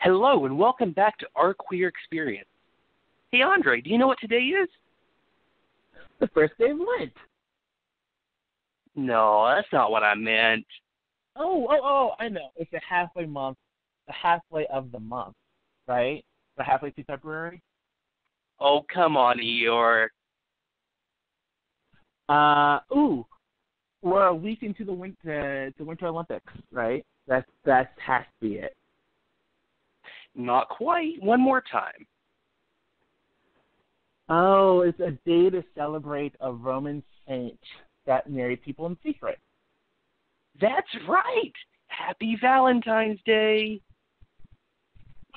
Hello, and welcome back to Our Queer Experience. Hey, Andre, do you know what today is? The first day of Lent. No, that's not what I meant. Oh, I know. It's the halfway month, the halfway of the month, right? The halfway through February? Oh, come on, Eeyore. We're a week into the Winter Olympics, right? That has to be it. Not quite. One more time. Oh, it's a day to celebrate a Roman saint that married people in secret. That's right. Happy Valentine's Day.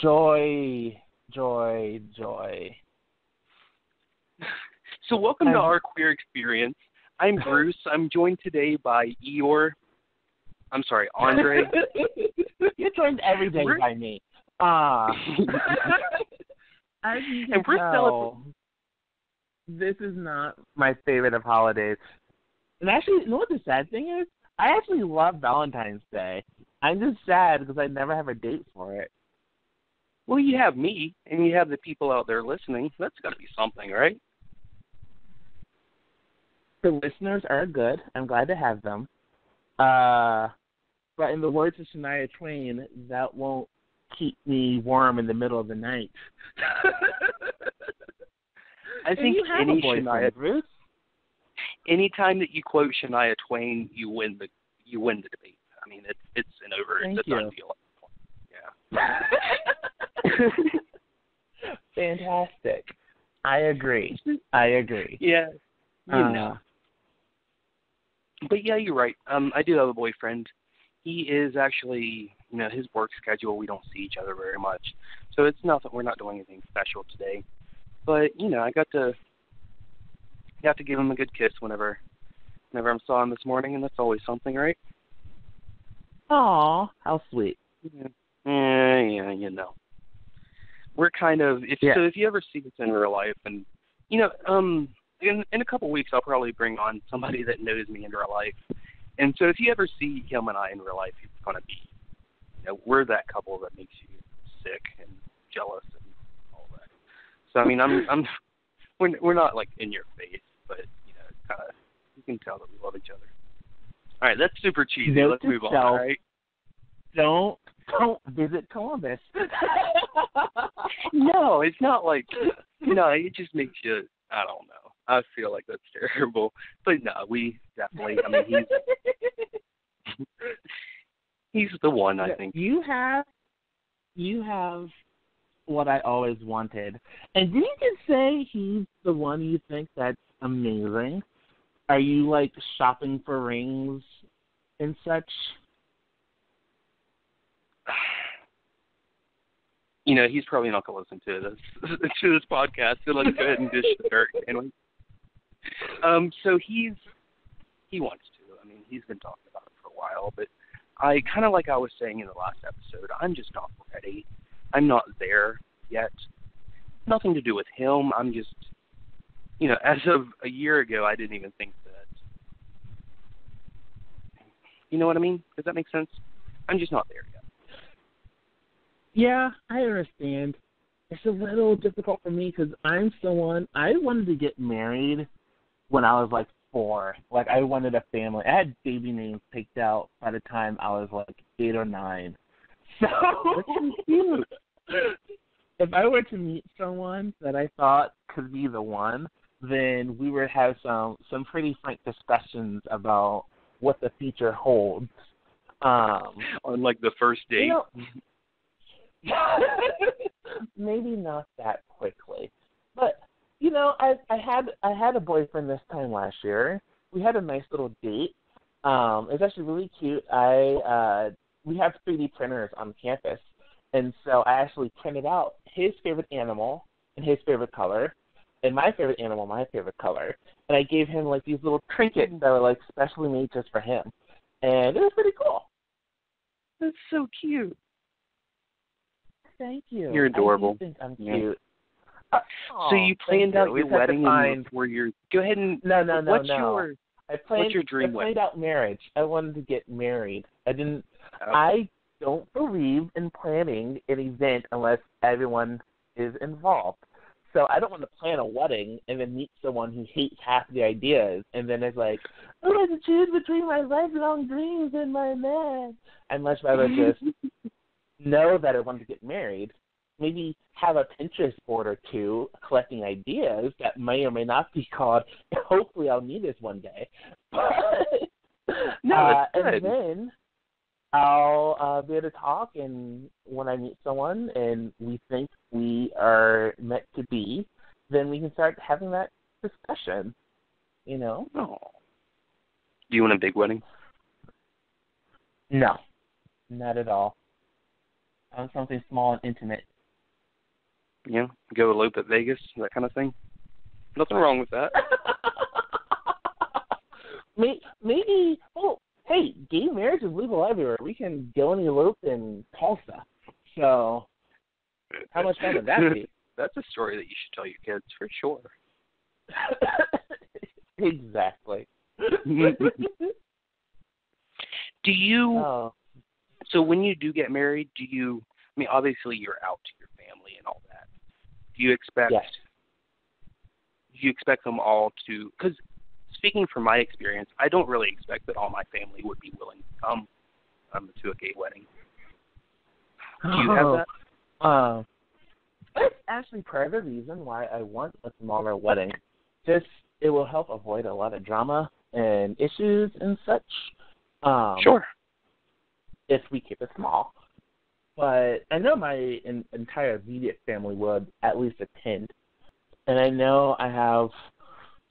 Joy, joy, joy. So welcome to Our Queer Experience. I'm Bruce. I'm joined today by Andre. You're joined every day by me. As you can tell, this is not my favorite of holidays. And actually, you know what the sad thing is? I actually love Valentine's Day. I'm just sad because I never have a date for it. Well, you have me, and you have the people out there listening. That's got to be something, right? The listeners are good. I'm glad to have them. But in the words of Shania Twain, that won't keep me warm in the middle of the night. I think any Shania, Bruce. Anytime that you quote Shania Twain, you win the debate. I mean, it's an over. Thank it's a you. done deal. Yeah. Fantastic. I agree. Yeah. You know. But yeah, you're right. I do have a boyfriend. He is actually, his work schedule, we don't see each other very much. So it's nothing, we're not doing anything special today. But, I got to give him a good kiss whenever I saw him this morning, and that's always something, right? Aw, how sweet. Yeah, We're kind of, So if you ever see us in real life, and, in a couple weeks, I'll probably bring on somebody that knows me in real life. And so if you ever see him and I in real life, it's going to be, we're that couple that makes you sick and jealous and all that. So, I mean, we're not, like, in your face, but, kind of, you can tell that we love each other. All right, that's super cheesy. Let's move on, all right? Don't visit Columbus. No, it's not like, it just makes you, I don't know. I feel like that's terrible. But no, we definitely, he's the one, I think. You have what I always wanted. And did you just say he's the one you think that's amazing? Are you, like, shopping for rings and such? He's probably not going to listen to this podcast, so let's go ahead and dish the dirt, can we? So he wants to. I mean, he's been talking about it for a while, but I kind of, like I was saying in the last episode, I'm just not ready. I'm not there yet. Nothing to do with him. I'm just, as of a year ago, I didn't even think that. You know what I mean? Does that make sense? I'm just not there yet. Yeah, I understand. It's a little difficult for me because I'm someone, I wanted to get married when I was like 4. Like, I wanted a family. I had baby names picked out by the time I was like 8 or 9. So, if I were to meet someone that I thought could be the one, then we would have some pretty frank discussions about what the future holds. On like the first date? Maybe not that quickly, but I had a boyfriend this time last year. We had a nice little date. It's actually really cute. We have 3D printers on campus, and so I actually printed out his favorite animal and his favorite color, and my favorite animal, my favorite color, and I gave him like these little trinkets that were like specially made just for him, and it was pretty cool. That's so cute. Thank you. You're adorable. I do think I'm cute. So you planned out your wedding and before your... Go ahead and... No. What's What's your dream wedding? I planned out marriage. I wanted to get married. I don't believe in planning an event unless everyone is involved. So I don't want to plan a wedding and then meet someone who hates half the ideas and then is like, I have to choose between my lifelong dreams and my man. I'd much rather just know that I want to get married, maybe have a Pinterest board or two collecting ideas that may or may not be called, hopefully I'll need this one day. And then I'll be able to talk, and when I meet someone and we think we are meant to be, then we can start having that discussion, you know? Oh. Do you want a big wedding? No, not at all. I want something small and intimate. Yeah, go elope at Vegas, that kind of thing. Nothing wrong with that. Maybe, oh, hey, gay marriage is legal everywhere. We can go and elope in Tulsa. So, how much fun would that be? That's a story that you should tell your kids for sure. Exactly. Do you, so when you do get married, do you, I mean, obviously you're out to your family and all that. Do you expect, yes. Do you expect them all to, because speaking from my experience, I don't really expect that all my family would be willing to come to a gay wedding. Do you have that? That's actually part of the reason why I want a smaller wedding. Just, it will help avoid a lot of drama and issues and such. Sure. If we keep it small. But I know my entire immediate family would at least attend. And I know I have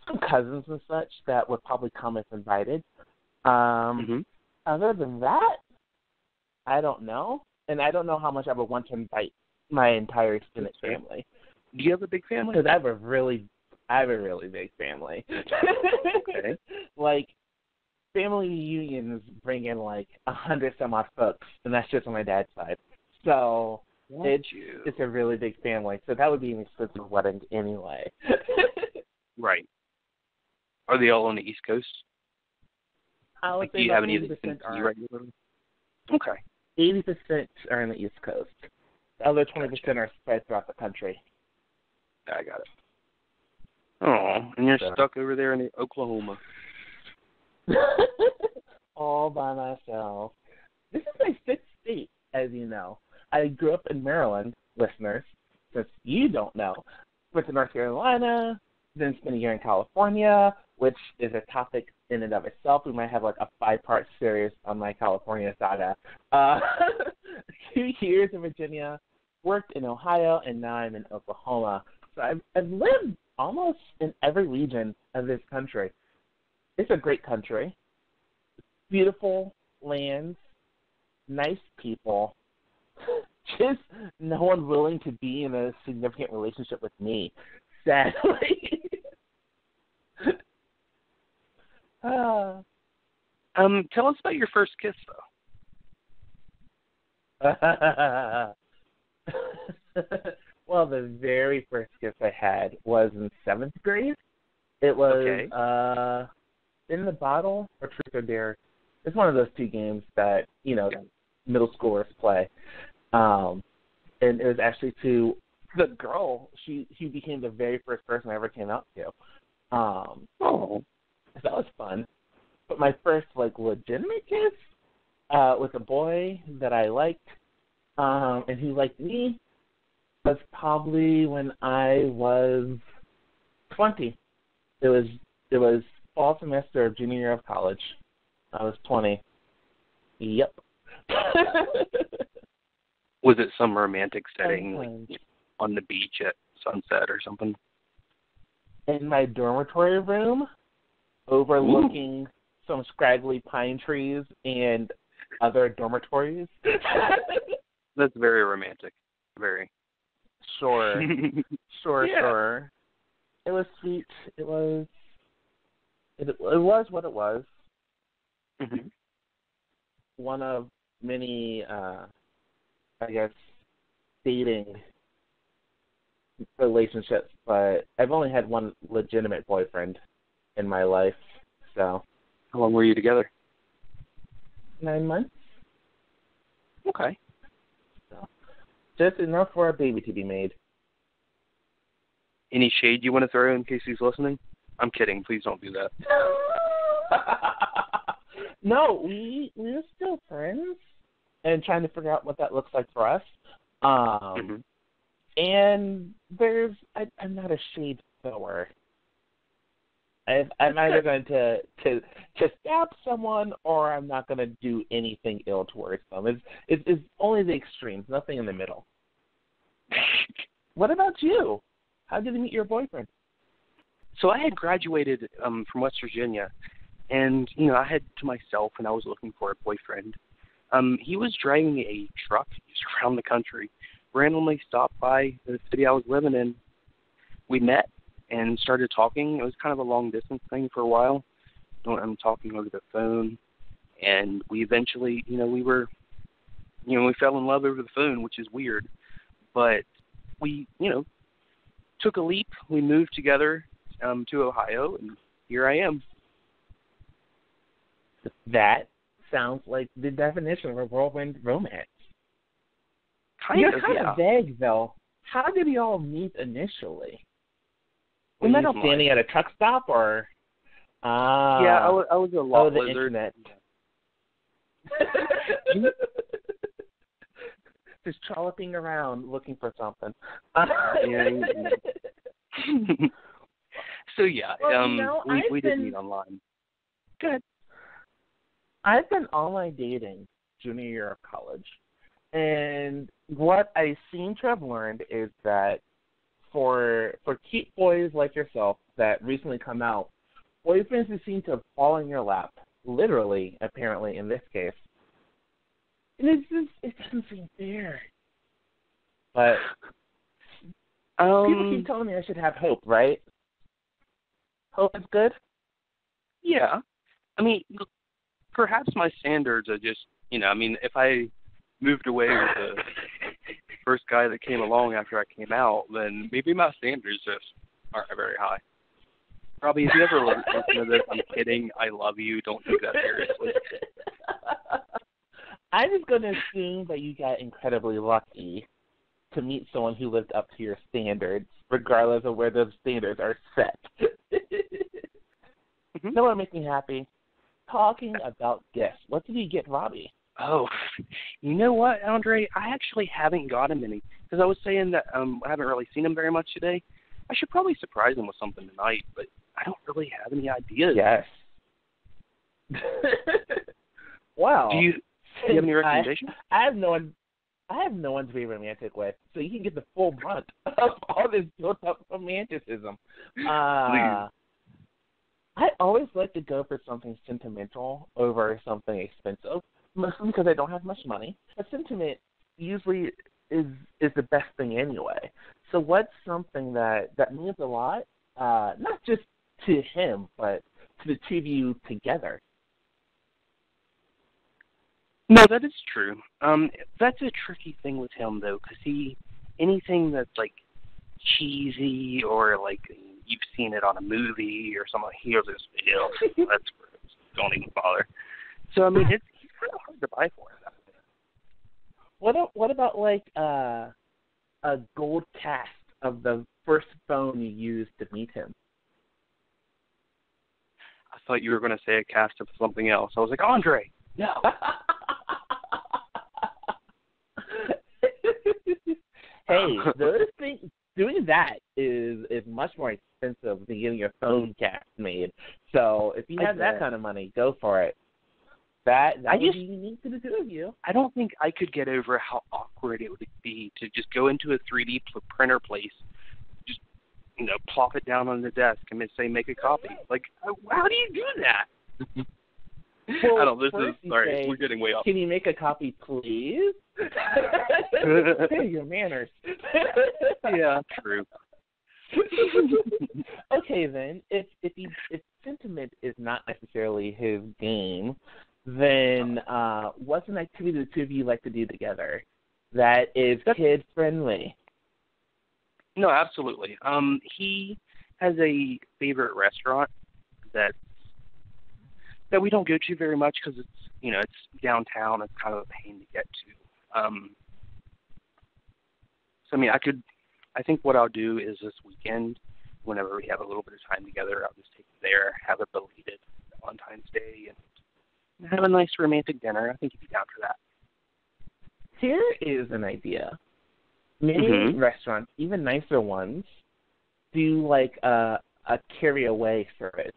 some cousins and such that would probably come if invited. Other than that, I don't know. And I don't know how much I would want to invite my entire extended family. Do you have a big family? Because I have a really big family. Okay. Like, family reunions bring in like 100 some odd folks, and that's just on my dad's side. So it's a really big family. So that would be an expensive wedding anyway. Right. Are they all on the East Coast? Like, do you have any of the regularly? Okay. 80% are on the East Coast. The other 20% are spread throughout the country. I got it. Oh, and you're stuck over there in Oklahoma. All by myself. This is my 6th state, as you know. I grew up in Maryland, listeners, since you don't know. Went to North Carolina, then spent a year in California, which is a topic in and of itself. We might have like a 5-part series on my California saga. 2 years in Virginia, worked in Ohio, and now I'm in Oklahoma. So I've lived almost in every region of this country. It's a great country. Beautiful lands, nice people. Just no one willing to be in a significant relationship with me, sadly. Tell us about your first kiss, though. Well, the very first kiss I had was in 7th grade. It was In the Bottle or Truth or Dare. It's one of those 2 games that, middle schoolers play. And it was actually to the girl. She became the very first person I ever came out to. So that was fun. But my first, legitimate kiss with a boy that I liked and who liked me was probably when I was 20. It was fall semester of junior year of college. I was 20. Yep. Was it some romantic setting, on the beach at sunset or something? In my dormitory room, overlooking some scraggly pine trees and other dormitories. That's very romantic. Very. Sure. Sure. It was sweet. It was what it was. Mm-hmm. One of many, dating relationships, but I've only had one legitimate boyfriend in my life, so. How long were you together? 9 months. Okay. So, just enough for a baby to be made. Any shade you want to throw in case he's listening? I'm kidding. Please don't do that. No, we're still friends and trying to figure out what that looks like for us. And I'm not a shade thrower. I'm either going to stab someone or I'm not going to do anything ill towards them. It's only the extremes, nothing in the middle. What about you? How did you meet your boyfriend? So I had graduated from West Virginia, and, you know, I had to myself when I was looking for a boyfriend. He was driving a truck just around the country, randomly stopped by the city I was living in. We met and started talking. It was kind of a long-distance thing for a while. I'm talking over the phone, and we eventually, we fell in love over the phone, which is weird. But we, took a leap. We moved together to Ohio, and here I am. That sounds like the definition of a whirlwind romance. You're kind of vague, though. How did you all meet initially? We met standing at a truck stop, or? Yeah, I was a lot the internet. Just trolloping around looking for something. So yeah, we did meet online. Good. I've been online dating junior year of college, and what I seem to have learned is that for cute boys like yourself that recently come out, boyfriends who seem to fall in your lap, literally, apparently in this case, it doesn't seem fair. But people keep telling me I should have hope, right? Hope is good? Yeah. I mean, perhaps my standards are just, if I moved away with the first guy that came along after I came out, then maybe my standards just aren't very high. Probably, if you ever listen to this, I'm kidding. I love you. Don't take that seriously. I'm just going to assume that you got incredibly lucky to meet someone who lived up to your standards, regardless of where those standards are set. That would make me happy. Talking about gifts, what did you get Robbie? Oh, you know what, Andre? I actually haven't got him any, because I was saying that I haven't really seen him very much today. I should probably surprise him with something tonight, but I don't really have any ideas. Yes. Wow. Do you have any recommendations? I have no one to be romantic with, so you can get the full brunt of all this built-up romanticism. I always like to go for something sentimental over something expensive, mostly because I don't have much money. But sentiment usually is the best thing anyway. So what's something that means a lot, not just to him, but to the two of you together? No, that is true. That's a tricky thing with him, though, because anything that's, like, cheesy or, like, you've seen it on a movie or something, he goes, ew, that's gross. Don't even bother. So, I mean, he's kind of hard to buy for him. What about, like, a gold cast of the first phone you used to meet him? I thought you were going to say a cast of something else. I was like, Andre, no. Hey, those things, doing that is much more expensive than getting your phone cast made. So if you have that kind of money, go for it. That would be unique to the two of you. I don't think I could get over how awkward it would be to just go into a 3D printer place, just plop it down on the desk and say make a copy. Like, how do you do that? Well, I don't know. This is sorry. We're getting way off. Can you make a copy, please? Your manners. Yeah, true. Okay, then, if sentiment is not necessarily his game, then what's an activity the two of you like to do together that is kid friendly? No, absolutely. He has a favorite restaurant that we don't go to very much because it's it's downtown. It's kind of a pain to get to. So, I mean, I think what I'll do is this weekend, whenever we have a little bit of time together, I'll just take you there, have a belated Valentine's Day, and have a nice romantic dinner. I think you'd be down for that. Here is an idea. Many restaurants, even nicer ones, do like a carry-away service.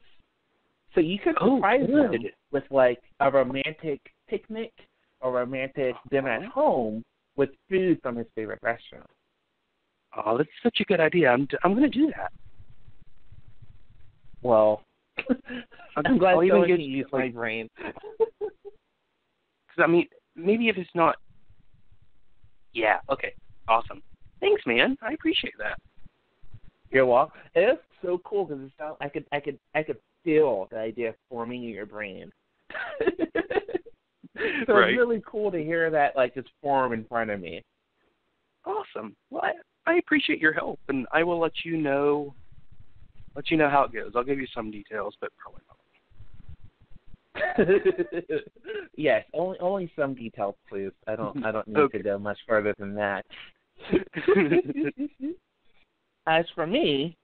So you could surprise them with like a romantic picnic or romantic dinner at home with food from his favorite restaurant. Oh, that's such a good idea. I'm going to do that. Well, I'm glad someone can use my brain. Because, I mean, maybe if it's not... Yeah, okay. Awesome. Thanks, man. I appreciate that. You're welcome. It's so cool because I could feel the idea forming in your brain. So right. It's really cool to hear that like just form in front of me. Awesome. Well, I appreciate your help, and I will let you know how it goes. I'll give you some details, but probably not. Yes, only some details, please. I don't need to go much further than that. As for me,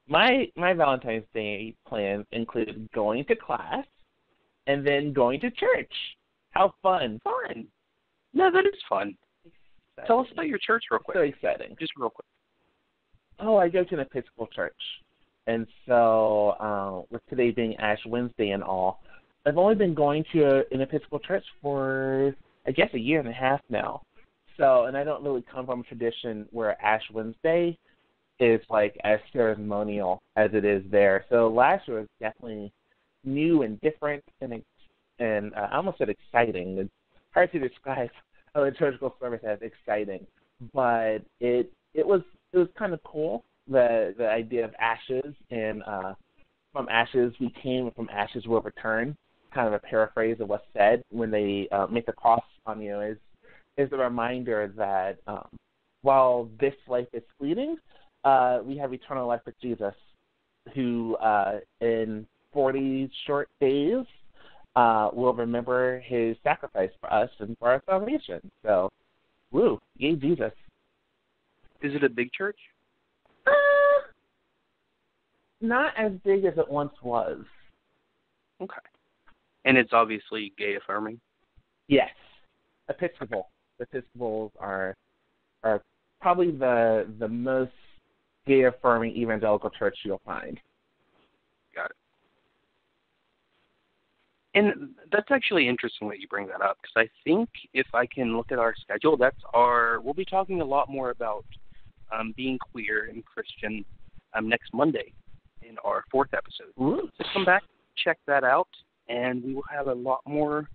my Valentine's Day plans include going to class and then going to church. How fun! Fun. No, that is fun. Exciting. Tell us about your church real quick. So exciting. Just real quick. Oh, I go to an Episcopal church. And so with today being Ash Wednesday and all, I've only been going to an Episcopal church for, I guess, a year and a half now. So, and I don't really come from a tradition where Ash Wednesday is like as ceremonial as it is there. So last year was definitely new and different and I almost said exciting. It's hard to describe a liturgical service as exciting, but it was kind of cool. The idea of ashes and from ashes we came, from ashes we'll return. Kind of a paraphrase of what's said when they make the cross on you is a reminder that while this life is fleeting, we have eternal life with Jesus, who in 40 short days will remember his sacrifice for us and for our salvation. So, woo, yay Jesus. Is it a big church? Not as big as it once was. Okay. And it's obviously gay affirming? Yes. Episcopal. Episcopals are probably the most gay affirming evangelical church you'll find. Got it. And that's actually interesting that you bring that up, because I think if I can look at our schedule, we'll be talking a lot more about being queer and Christian next Monday in our 4th episode. Ooh. So come back, check that out, and we will have a lot more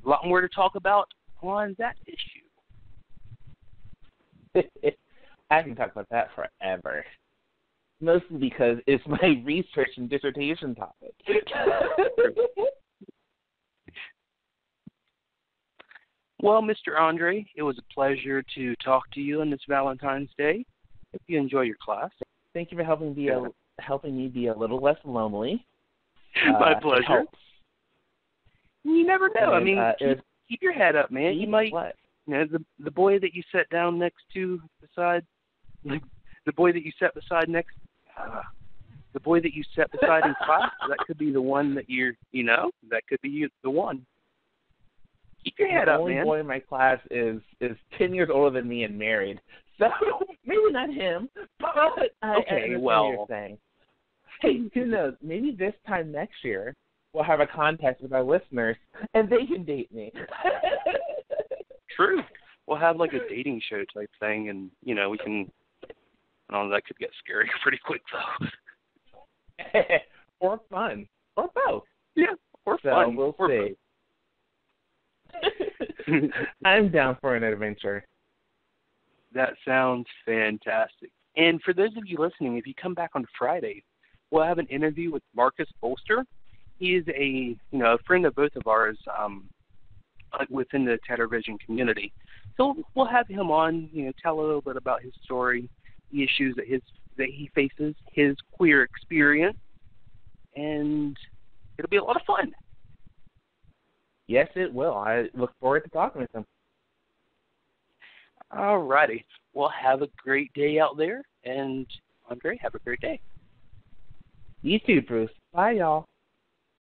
to talk about on that issue. I can talk about that forever. Mostly because it's my research and dissertation topic. Well, Mr. Andre, it was a pleasure to talk to you on this Valentine's Day. Hope you enjoy your class. Thank you for helping me be a little less lonely. My pleasure. You never know. And, I mean, keep your head up, man. You might, what? You know, the boy that you sat down next to beside, like the boy that you sat beside next, the boy that you sat beside in class. That could be the one that that could be the one. Keep your head up, man. The only boy in my class is 10 years older than me and married. So maybe not him, but I understand what you're saying. Hey, who knows? Maybe this time next year we'll have a contest with our listeners and they can date me. True. We'll have like a dating show type thing, and we can. That could get scary pretty quick though. Or fun, or both. Yeah, or fun. We'll see. I'm down for an adventure. That sounds fantastic. And for those of you listening, if you come back on Friday, we'll have an interview with Marcus Bolster. He is a friend of both of ours within the Tedder Vision community. So we'll have him on, tell a little bit about his story, the issues that he faces, his queer experience, and it'll be a lot of fun. Yes, it will. I look forward to talking with him. Alrighty. Well, have a great day out there, and Andre, have a great day. You too, Bruce. Bye, y'all.